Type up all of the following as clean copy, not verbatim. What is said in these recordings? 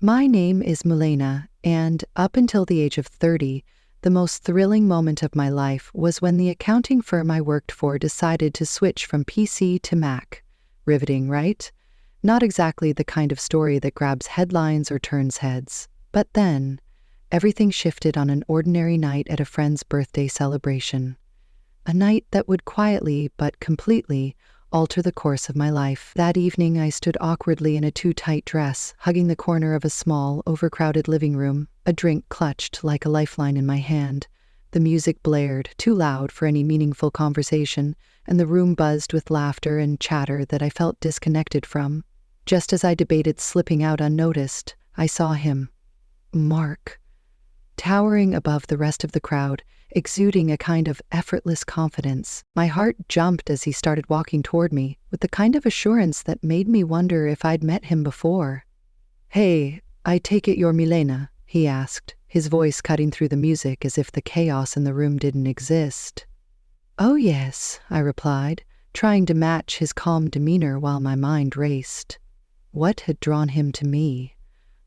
My name is Milena, and up until the age of 30, the most thrilling moment of my life was when the accounting firm I worked for decided to switch from PC to Mac. Riveting, right? Not exactly the kind of story that grabs headlines or turns heads. But then, everything shifted on an ordinary night at a friend's birthday celebration. A night that would quietly, but completely, alter the course of my life. That evening, I stood awkwardly in a too-tight dress, hugging the corner of a small, overcrowded living room, a drink clutched like a lifeline in my hand. The music blared, too loud for any meaningful conversation, and the room buzzed with laughter and chatter that I felt disconnected from. Just as I debated slipping out unnoticed, I saw him. Mark. Towering above the rest of the crowd, exuding a kind of effortless confidence. My heart jumped as he started walking toward me, with the kind of assurance that made me wonder if I'd met him before. "Hey, I take it you're Milena?" he asked, his voice cutting through the music as if the chaos in the room didn't exist. "Oh yes," I replied, trying to match his calm demeanor while my mind raced. What had drawn him to me?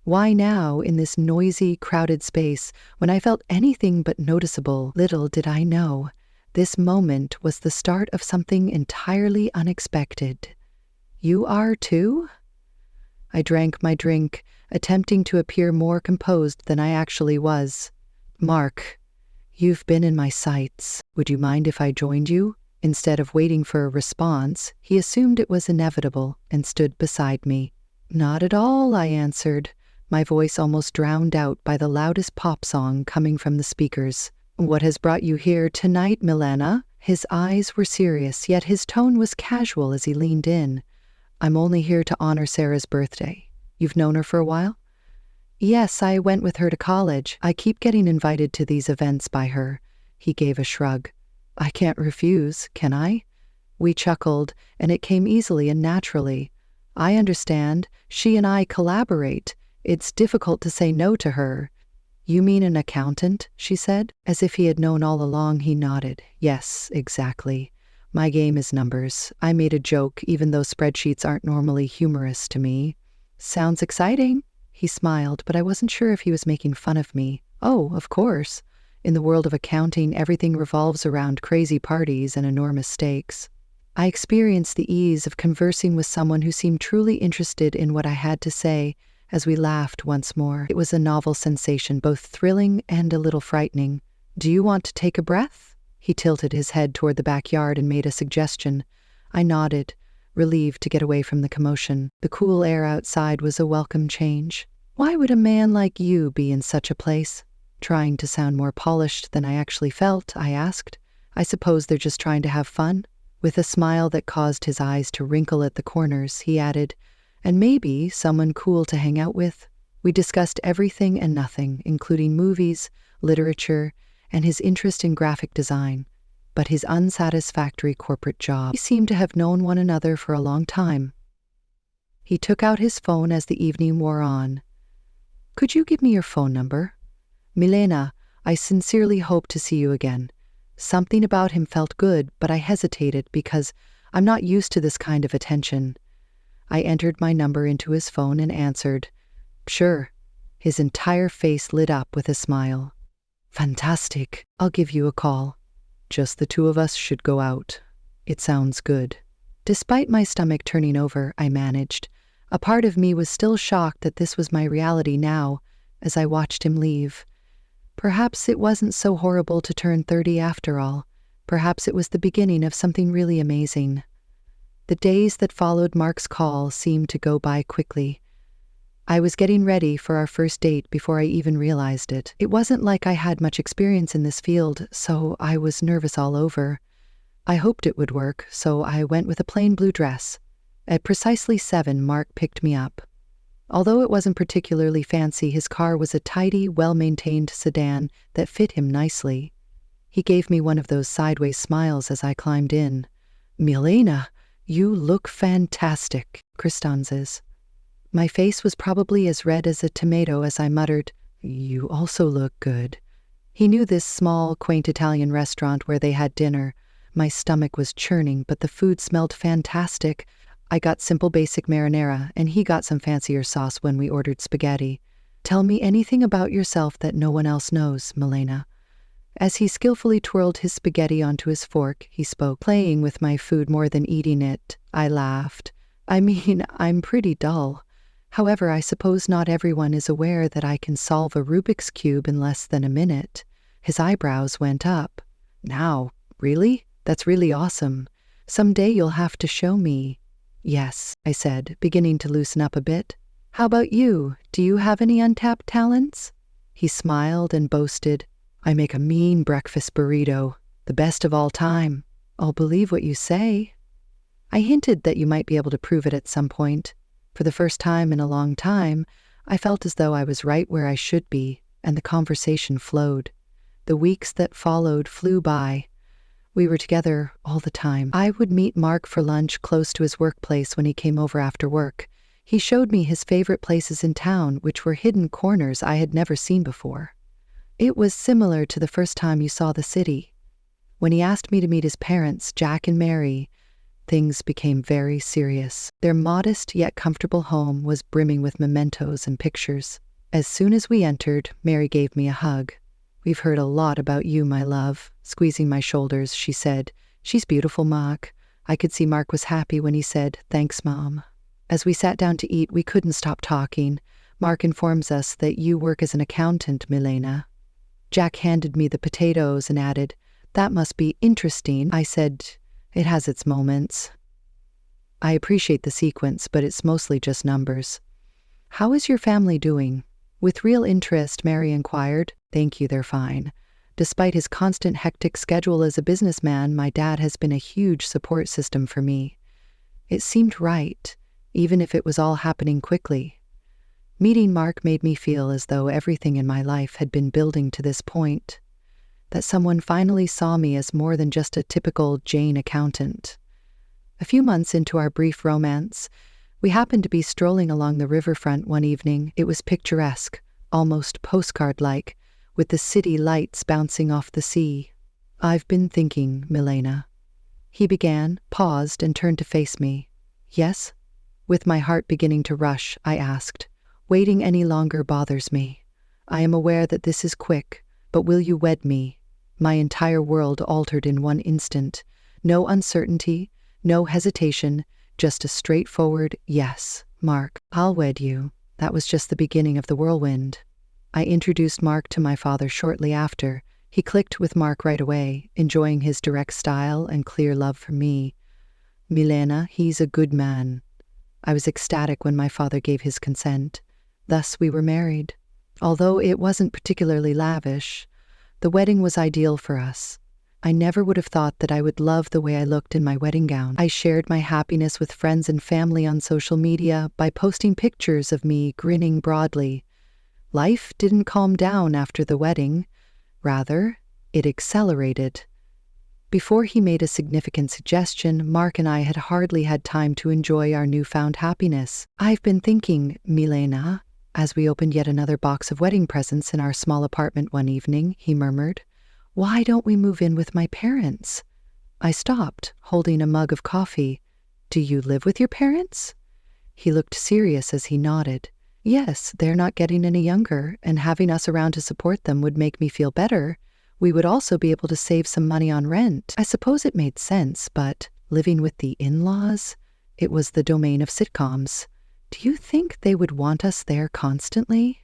Why now, in this noisy, crowded space, when I felt anything but noticeable? Little did I know, this moment was the start of something entirely unexpected. "You are too?" I drank my drink, attempting to appear more composed than I actually was. "Mark, you've been in my sights. Would you mind if I joined you?" Instead of waiting for a response, he assumed it was inevitable and stood beside me. "Not at all," I answered, my voice almost drowned out by the loudest pop song coming from the speakers. "What has brought you here tonight, Milena?" His eyes were serious, yet his tone was casual as he leaned in. "I'm only here to honor Sarah's birthday. You've known her for a while?" "Yes, I went with her to college. I keep getting invited to these events by her." He gave a shrug. "I can't refuse, can I?" We chuckled, and it came easily and naturally. "I understand. She and I collaborate. It's difficult to say no to her." "You mean an accountant?" she said. As if he had known all along, he nodded. "Yes, exactly. My game is numbers. I made a joke, even though spreadsheets aren't normally humorous to me." "Sounds exciting." He smiled, but I wasn't sure if he was making fun of me. "Oh, of course. In the world of accounting, everything revolves around crazy parties and enormous stakes." I experienced the ease of conversing with someone who seemed truly interested in what I had to say as we laughed once more. It was a novel sensation, both thrilling and a little frightening. "Do you want to take a breath?" He tilted his head toward the backyard and made a suggestion. I nodded, relieved to get away from the commotion. The cool air outside was a welcome change. "Why would a man like you be in such a place?" Trying to sound more polished than I actually felt, I asked. "I suppose they're just trying to have fun?" With a smile that caused his eyes to wrinkle at the corners, he added, "And maybe someone cool to hang out with." We discussed everything and nothing, including movies, literature, and his interest in graphic design, but his unsatisfactory corporate job. We seemed to have known one another for a long time. He took out his phone as the evening wore on. "Could you give me your phone number?" "Milena, I sincerely hope to see you again." Something about him felt good, but I hesitated because I'm not used to this kind of attention. I entered my number into his phone and answered, "Sure." His entire face lit up with a smile. "Fantastic. I'll give you a call. Just the two of us should go out. It sounds good." Despite my stomach turning over, I managed. A part of me was still shocked that this was my reality now, as I watched him leave. Perhaps it wasn't so horrible to turn 30 after all. Perhaps it was the beginning of something really amazing. The days that followed Mark's call seemed to go by quickly. I was getting ready for our first date before I even realized it. It wasn't like I had much experience in this field, so I was nervous all over. I hoped it would work, so I went with a plain blue dress. At precisely 7, Mark picked me up. Although it wasn't particularly fancy, his car was a tidy, well-maintained sedan that fit him nicely. He gave me one of those sideways smiles as I climbed in. "Milena, you look fantastic," Kristanz's. My face was probably as red as a tomato as I muttered, "You also look good." He knew this small, quaint Italian restaurant where they had dinner. My stomach was churning, but the food smelled fantastic. I got simple basic marinara, and he got some fancier sauce when we ordered spaghetti. Tell me anything about yourself that no one else knows, Milena. As he skillfully twirled his spaghetti onto his fork, he spoke, playing with my food more than eating it. I laughed. I mean, I'm pretty dull. However, I suppose not everyone is aware that I can solve a Rubik's Cube in less than a minute. His eyebrows went up. Now, really? That's really awesome. Someday you'll have to show me. Yes, I said, beginning to loosen up a bit. How about you? Do you have any untapped talents? He smiled and boasted, I make a mean breakfast burrito, the best of all time. I'll believe what you say. I hinted that you might be able to prove it at some point. For the first time in a long time, I felt as though I was right where I should be, and the conversation flowed. The weeks that followed flew by. We were together all the time. I would meet Mark for lunch close to his workplace when he came over after work. He showed me his favorite places in town, which were hidden corners I had never seen before. It was similar to the first time you saw the city. When he asked me to meet his parents, Jack and Mary, things became very serious. Their modest yet comfortable home was brimming with mementos and pictures. As soon as we entered, Mary gave me a hug. We've heard a lot about you, my love. Squeezing my shoulders, she said, She's beautiful, Mark. I could see Mark was happy when he said, Thanks, Mom. As we sat down to eat, we couldn't stop talking. Mark informs us that you work as an accountant, Milena. Jack handed me the potatoes and added, That must be interesting. I said, It has its moments. I appreciate the sequence, but it's mostly just numbers. How is your family doing? With real interest, Mary inquired. Thank you, they're fine. Despite his constant hectic schedule as a businessman, my dad has been a huge support system for me. It seemed right, even if it was all happening quickly. Meeting Mark made me feel as though everything in my life had been building to this point, that someone finally saw me as more than just a typical Jane accountant. A few months into our brief romance, we happened to be strolling along the riverfront one evening. It was picturesque, almost postcard-like, with the city lights bouncing off the sea. I've been thinking, Milena. He began, paused, and turned to face me. Yes? With my heart beginning to rush, I asked. Waiting any longer bothers me. I am aware that this is quick, but will you wed me? My entire world altered in one instant. No uncertainty, no hesitation, just a straightforward yes. Mark, I'll wed you. That was just the beginning of the whirlwind. I introduced Mark to my father shortly after. He clicked with Mark right away, enjoying his direct style and clear love for me. Milena, he's a good man. I was ecstatic when my father gave his consent. Thus we were married. Although it wasn't particularly lavish, the wedding was ideal for us. I never would have thought that I would love the way I looked in my wedding gown. I shared my happiness with friends and family on social media by posting pictures of me grinning broadly. Life didn't calm down after the wedding. Rather, it accelerated. Before he made a significant suggestion, Mark and I had hardly had time to enjoy our newfound happiness. I've been thinking, Milena, as we opened yet another box of wedding presents in our small apartment one evening, he murmured, Why don't we move in with my parents? I stopped, holding a mug of coffee. Do you live with your parents? He looked serious as he nodded. Yes, they're not getting any younger, and having us around to support them would make me feel better. We would also be able to save some money on rent. I suppose it made sense, but living with the in-laws? It was the domain of sitcoms. Do you think they would want us there constantly?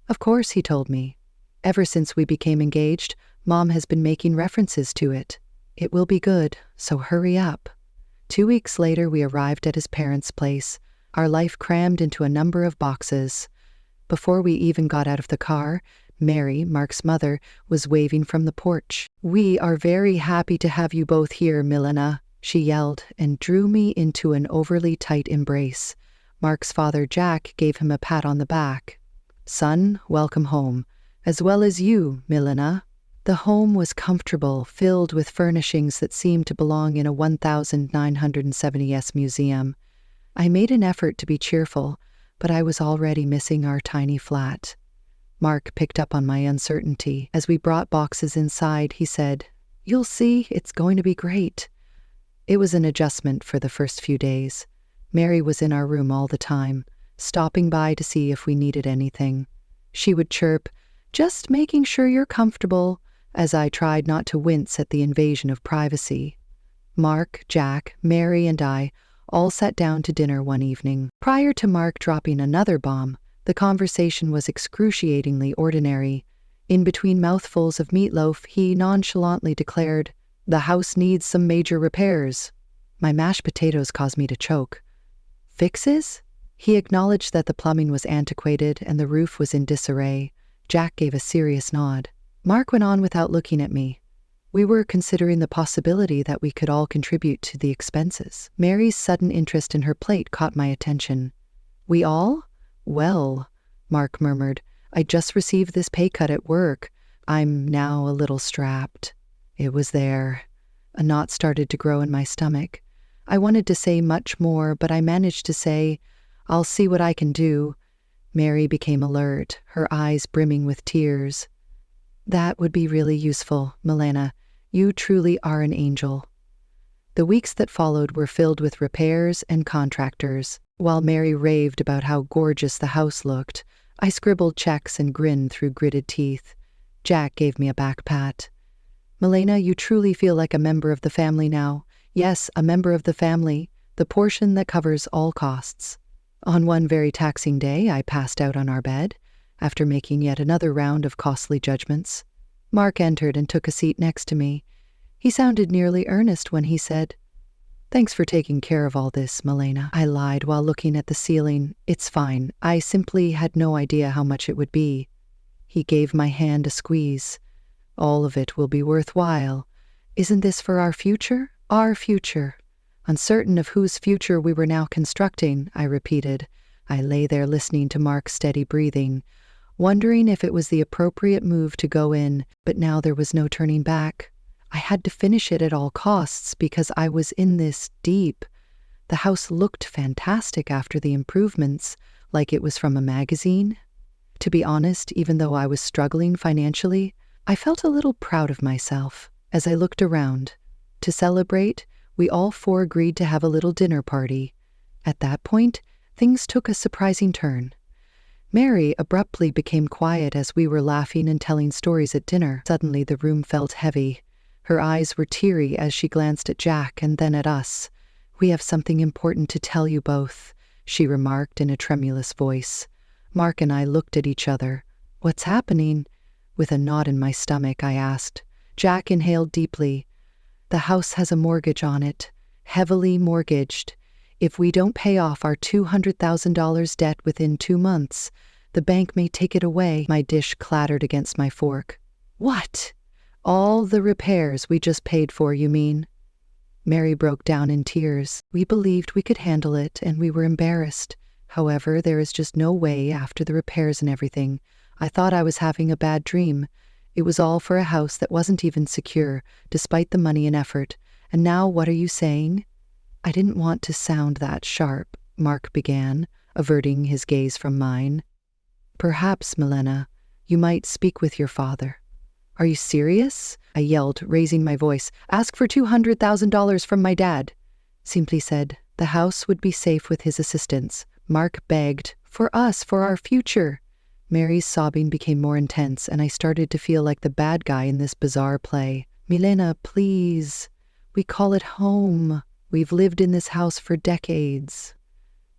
Of course, he told me. Ever since we became engaged, Mom has been making references to it. It will be good, so hurry up. 2 weeks later, we arrived at his parents' place, our life crammed into a number of boxes. Before we even got out of the car, Mary, Mark's mother, was waving from the porch. We are very happy to have you both here, Milena, she yelled, and drew me into an overly tight embrace. Mark's father, Jack, gave him a pat on the back. Son, welcome home, as well as you, Milena. The home was comfortable, filled with furnishings that seemed to belong in a 1970s museum. I made an effort to be cheerful, but I was already missing our tiny flat. Mark picked up on my uncertainty. As we brought boxes inside, he said, You'll see, it's going to be great. It was an adjustment for the first few days. Mary was in our room all the time, stopping by to see if we needed anything. She would chirp, "Just making sure you're comfortable," as I tried not to wince at the invasion of privacy. Mark, Jack, Mary, and I all sat down to dinner one evening. Prior to Mark dropping another bomb, the conversation was excruciatingly ordinary. In between mouthfuls of meatloaf, he nonchalantly declared, "The house needs some major repairs." My mashed potatoes caused me to choke. "Fixes?" He acknowledged that the plumbing was antiquated and the roof was in disarray. Jack gave a serious nod. Mark went on without looking at me. "We were considering the possibility that we could all contribute to the expenses." Mary's sudden interest in her plate caught my attention. "We all?" "Well," Mark murmured, "I just received this pay cut at work. I'm now a little strapped." It was there. A knot started to grow in my stomach. I wanted to say much more, but I managed to say, "I'll see what I can do." Mary became alert, her eyes brimming with tears. "That would be really useful, Milena. You truly are an angel." The weeks that followed were filled with repairs and contractors. While Mary raved about how gorgeous the house looked, I scribbled checks and grinned through gritted teeth. Jack gave me a back pat. "Milena, you truly feel like a member of the family now. Yes, a member of the family, the portion that covers all costs." On one very taxing day, I passed out on our bed, after making yet another round of costly judgments. Mark entered and took a seat next to me. He sounded nearly earnest when he said, "Thanks for taking care of all this, Milena." I lied while looking at the ceiling. "It's fine. I simply had no idea how much it would be." He gave my hand a squeeze. "All of it will be worthwhile. Isn't this for our future? Our future." Uncertain of whose future we were now constructing, I repeated. I lay there listening to Mark's steady breathing, wondering if it was the appropriate move to go in, but now there was no turning back. I had to finish it at all costs because I was in this deep. The house looked fantastic after the improvements, like it was from a magazine. To be honest, even though I was struggling financially, I felt a little proud of myself. As I looked around, to celebrate, we all four agreed to have a little dinner party. At that point, things took a surprising turn. Mary abruptly became quiet as we were laughing and telling stories at dinner. Suddenly the room felt heavy. Her eyes were teary as she glanced at Jack and then at us. "We have something important to tell you both," she remarked in a tremulous voice. Mark and I looked at each other. "What's happening?" With a knot in my stomach, I asked. Jack inhaled deeply. "The house has a mortgage on it, heavily mortgaged. If we don't pay off our $200,000 debt within 2 months, the bank may take it away." My dish clattered against my fork. "What? All the repairs we just paid for, you mean?" Mary broke down in tears. "We believed we could handle it, and we were embarrassed. However, there is just no way after the repairs and everything. I thought I was having a bad dream. It was all for a house that wasn't even secure, despite the money and effort. And now what are you saying?" "I didn't want to sound that sharp," Mark began, averting his gaze from mine. "Perhaps, Milena, you might speak with your father." "Are you serious?" I yelled, raising my voice. "Ask for $200,000 from my dad." Simply said, the house would be safe with his assistance. Mark begged, "For us, for our future." Mary's sobbing became more intense, and I started to feel like the bad guy in this bizarre play. "Milena, please. We call it home. We've lived in this house for decades."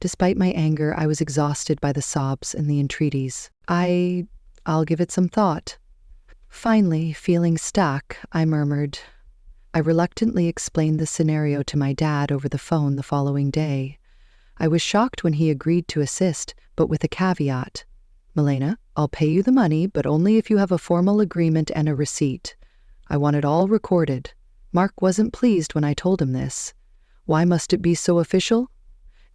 Despite my anger, I was exhausted by the sobs and the entreaties. I'll give it some thought." Finally, feeling stuck, I murmured. I reluctantly explained the scenario to my dad over the phone the following day. I was shocked when he agreed to assist, but with a caveat. "Milena, I'll pay you the money, but only if you have a formal agreement and a receipt. I want it all recorded." Mark wasn't pleased when I told him this. "Why must it be so official?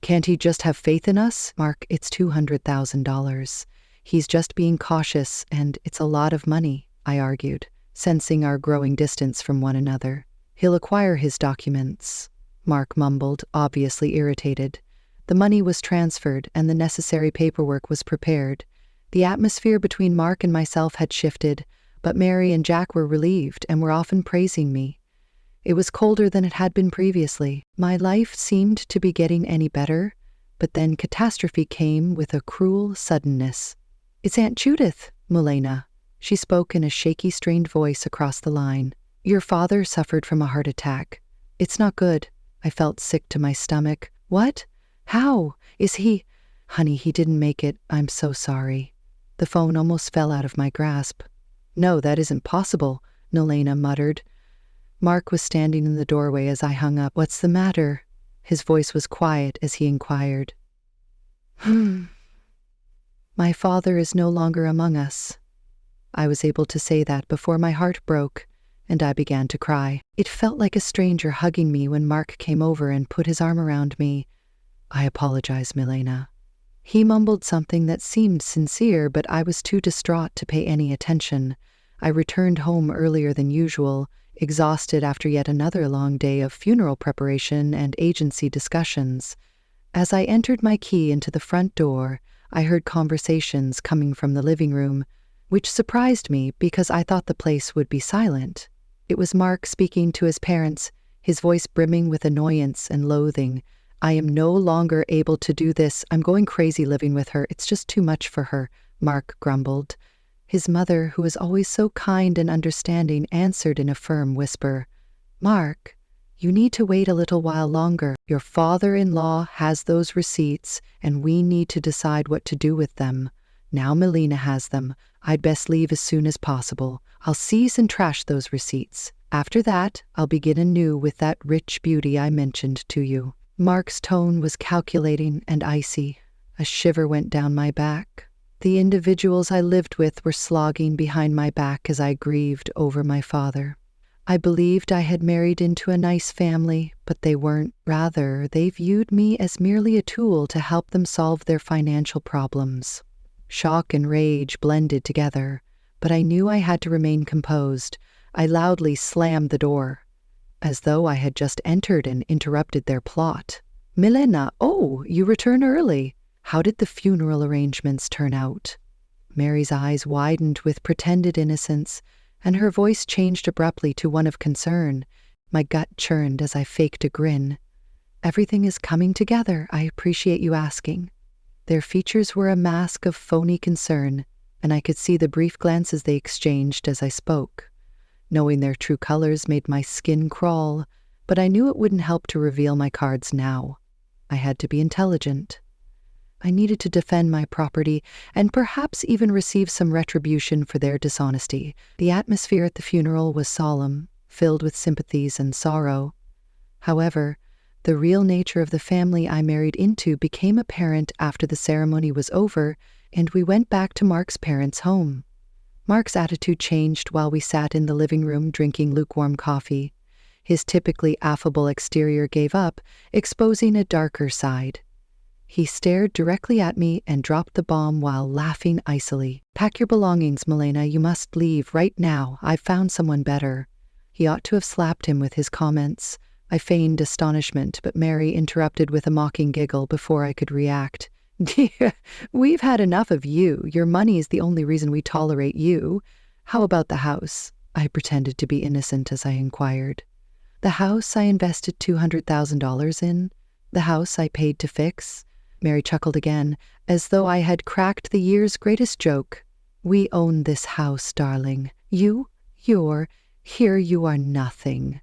Can't he just have faith in us?" "Mark, it's $200,000. He's just being cautious, and it's a lot of money," I argued, sensing our growing distance from one another. "He'll acquire his documents," Mark mumbled, obviously irritated. The money was transferred, and the necessary paperwork was prepared. The atmosphere between Mark and myself had shifted, but Mary and Jack were relieved and were often praising me. It was colder than it had been previously. My life seemed to be getting any better, but then catastrophe came with a cruel suddenness. It's Aunt Judith, Milena. She spoke in a shaky, strained voice across the line. Your father suffered from a heart attack. It's not good. I felt sick to my stomach. What? How? Is he? Honey, he didn't make it. I'm so sorry. The phone almost fell out of my grasp. No, that isn't possible, Milena muttered. Mark was standing in the doorway as I hung up. What's the matter? His voice was quiet as he inquired. My father is no longer among us. I was able to say that before my heart broke, and I began to cry. It felt like a stranger hugging me when Mark came over and put his arm around me. I apologize, Milena. He mumbled something that seemed sincere, but I was too distraught to pay any attention. I returned home earlier than usual, exhausted after yet another long day of funeral preparation and agency discussions. As I entered my key into the front door, I heard conversations coming from the living room, which surprised me because I thought the place would be silent. It was Mark speaking to his parents, his voice brimming with annoyance and loathing. I am no longer able to do this. I'm going crazy living with her. It's just too much for her, Mark grumbled. His mother, who was always so kind and understanding, answered in a firm whisper. Mark, you need to wait a little while longer. Your father-in-law has those receipts, and we need to decide what to do with them. Now Milena has them. I'd best leave as soon as possible. I'll seize and trash those receipts. After that, I'll begin anew with that rich beauty I mentioned to you. Mark's tone was calculating and icy. A shiver went down my back. The individuals I lived with were slogging behind my back as I grieved over my father. I believed I had married into a nice family, but they weren't. Rather, they viewed me as merely a tool to help them solve their financial problems. Shock and rage blended together, but I knew I had to remain composed. I loudly slammed the door, as though I had just entered and interrupted their plot. Milena, oh, you return early. How did the funeral arrangements turn out? Mary's eyes widened with pretended innocence, and her voice changed abruptly to one of concern. My gut churned as I faked a grin. Everything is coming together. I appreciate you asking. Their features were a mask of phony concern, and I could see the brief glances they exchanged as I spoke. Knowing their true colors made my skin crawl, but I knew it wouldn't help to reveal my cards now. I had to be intelligent. I needed to defend my property and perhaps even receive some retribution for their dishonesty. The atmosphere at the funeral was solemn, filled with sympathies and sorrow. However, the real nature of the family I married into became apparent after the ceremony was over and we went back to Mark's parents' home. Mark's attitude changed while we sat in the living room drinking lukewarm coffee. His typically affable exterior gave up, exposing a darker side. He stared directly at me and dropped the bomb while laughing icily. Pack your belongings, Milena. You must leave right now. I've found someone better. He ought to have slapped him with his comments. I feigned astonishment, but Mary interrupted with a mocking giggle before I could react. Dear, we've had enough of you. Your money is the only reason we tolerate you. How about the house? I pretended to be innocent as I inquired. The house I invested $200,000 in? The house I paid to fix? Mary chuckled again, as though I had cracked the year's greatest joke. We own this house, darling. Here you are nothing.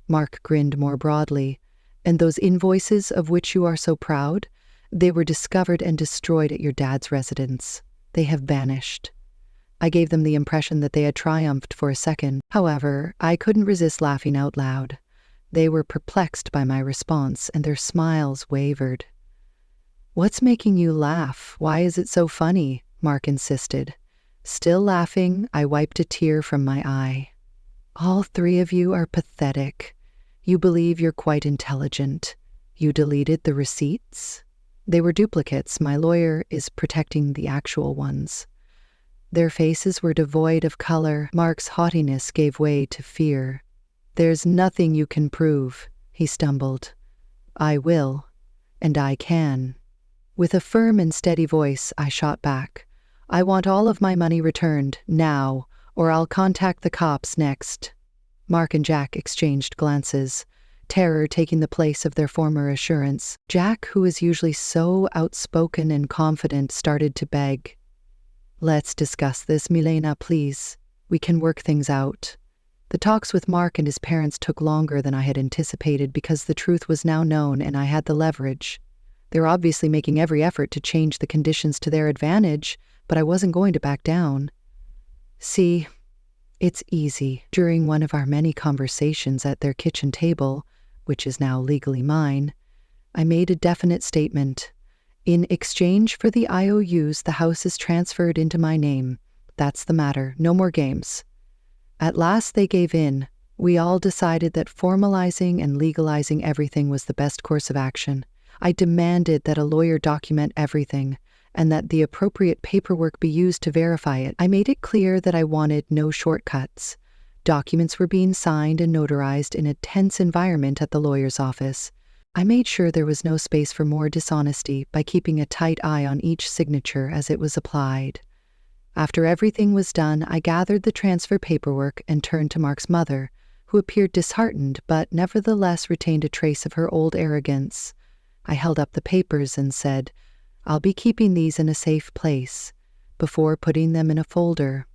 Mark grinned more broadly. And those invoices of which you are so proud? They were discovered and destroyed at your dad's residence. They have vanished. I gave them the impression that they had triumphed for a second. However, I couldn't resist laughing out loud. They were perplexed by my response, and their smiles wavered. What's making you laugh? Why is it so funny? Mark insisted. Still laughing, I wiped a tear from my eye. All three of you are pathetic. You believe you're quite intelligent. You deleted the receipts? They were duplicates. My lawyer is protecting the actual ones. Their faces were devoid of color. Mark's haughtiness gave way to fear. There's nothing you can prove, he stumbled. I will, and I can. With a firm and steady voice, I shot back. I want all of my money returned, now, or I'll contact the cops next. Mark and Jack exchanged glances, terror taking the place of their former assurance. Jack, who was usually so outspoken and confident, started to beg. Let's discuss this, Milena, please. We can work things out. The talks with Mark and his parents took longer than I had anticipated because the truth was now known and I had the leverage. They were obviously making every effort to change the conditions to their advantage, but I wasn't going to back down. See, it's easy. During one of our many conversations at their kitchen table, which is now legally mine, I made a definite statement. In exchange for the IOUs, the house is transferred into my name. That's the matter. No more games. At last they gave in. We all decided that formalizing and legalizing everything was the best course of action. I demanded that a lawyer document everything, and that the appropriate paperwork be used to verify it. I made it clear that I wanted no shortcuts. Documents were being signed and notarized in a tense environment at the lawyer's office. I made sure there was no space for more dishonesty by keeping a tight eye on each signature as it was applied. After everything was done, I gathered the transfer paperwork and turned to Mark's mother, who appeared disheartened but nevertheless retained a trace of her old arrogance. I held up the papers and said, "I'll be keeping these in a safe place," before putting them in a folder,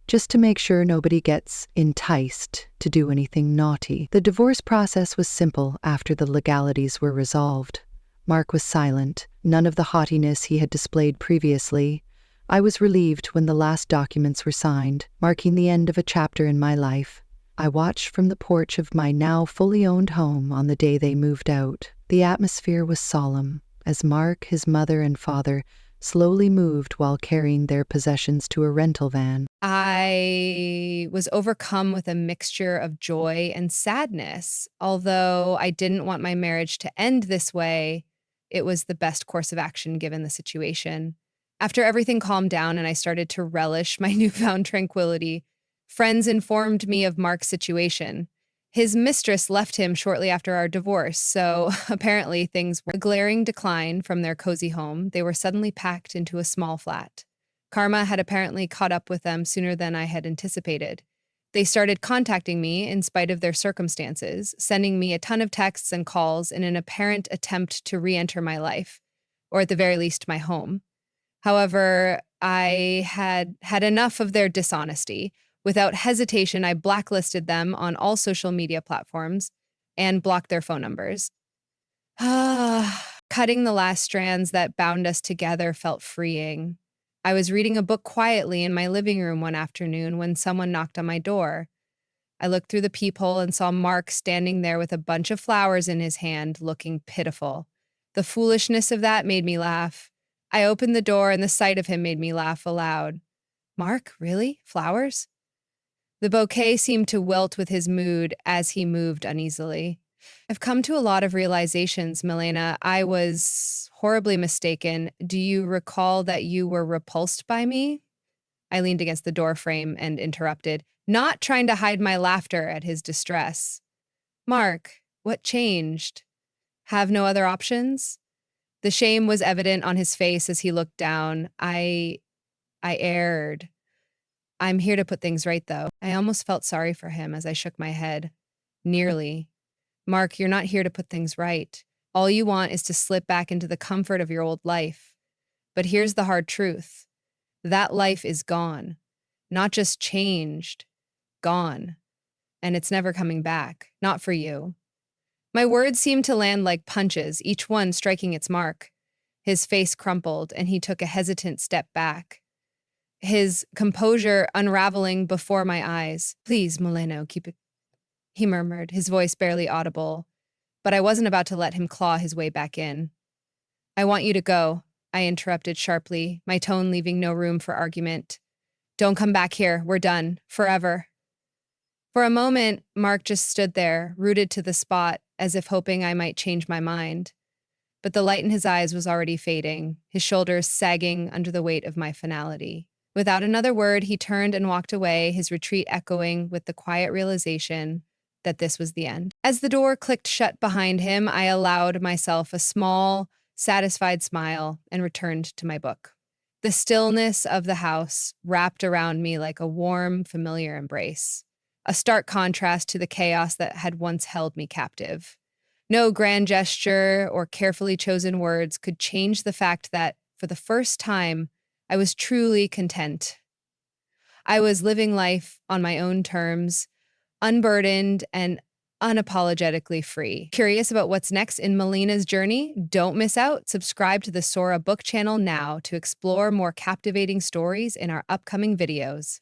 just to make sure nobody gets enticed to do anything naughty. The divorce process was simple after the legalities were resolved. Mark was silent, none of the haughtiness he had displayed previously. I was relieved when the last documents were signed, marking the end of a chapter in my life. I watched from the porch of my now fully owned home on the day they moved out. The atmosphere was solemn, as Mark, his mother, and father slowly moved while carrying their possessions to a rental van. I was overcome with a mixture of joy and sadness. Although I didn't want my marriage to end this way, it was the best course of action given the situation. After everything calmed down and I started to relish my newfound tranquility, friends informed me of Mark's situation. His mistress left him shortly after our divorce, so apparently things were a glaring decline from their cozy home. They were suddenly packed into a small flat. Karma had apparently caught up with them sooner than I had anticipated. They started contacting me in spite of their circumstances, sending me a ton of texts and calls in an apparent attempt to re-enter my life, or at the very least my home. However, I had had enough of their dishonesty. Without hesitation, I blacklisted them on all social media platforms and blocked their phone numbers. Cutting the last strands that bound us together felt freeing. I was reading a book quietly in my living room one afternoon when someone knocked on my door. I looked through the peephole and saw Mark standing there with a bunch of flowers in his hand, looking pitiful. The foolishness of that made me laugh. I opened the door and the sight of him made me laugh aloud. Mark, really? Flowers? The bouquet seemed to wilt with his mood as he moved uneasily. I've come to a lot of realizations, Milena. I was horribly mistaken. Do you recall that you were repulsed by me? I leaned against the door frame and interrupted, not trying to hide my laughter at his distress. Mark, what changed? Have no other options? The shame was evident on his face as he looked down. I erred. I'm here to put things right, though. I almost felt sorry for him as I shook my head. Nearly. Mark, you're not here to put things right. All you want is to slip back into the comfort of your old life. But here's the hard truth. That life is gone. Not just changed. Gone. And it's never coming back. Not for you. My words seemed to land like punches, each one striking its mark. His face crumpled, and he took a hesitant step back, his composure unraveling before my eyes. Please, Mileno, keep it, he murmured, his voice barely audible. But I wasn't about to let him claw his way back in. I want you to go, I interrupted sharply, my tone leaving no room for argument. Don't come back here. We're done. Forever. For a moment, Mark just stood there, rooted to the spot, as if hoping I might change my mind. But the light in his eyes was already fading, his shoulders sagging under the weight of my finality. Without another word, he turned and walked away, his retreat echoing with the quiet realization that this was the end. As the door clicked shut behind him, I allowed myself a small, satisfied smile and returned to my book. The stillness of the house wrapped around me like a warm, familiar embrace, a stark contrast to the chaos that had once held me captive. No grand gesture or carefully chosen words could change the fact that, for the first time, I was truly content. I was living life on my own terms, unburdened and unapologetically free. Curious about what's next in Melina's journey? Don't miss out. Subscribe to the Sora Book channel now to explore more captivating stories in our upcoming videos.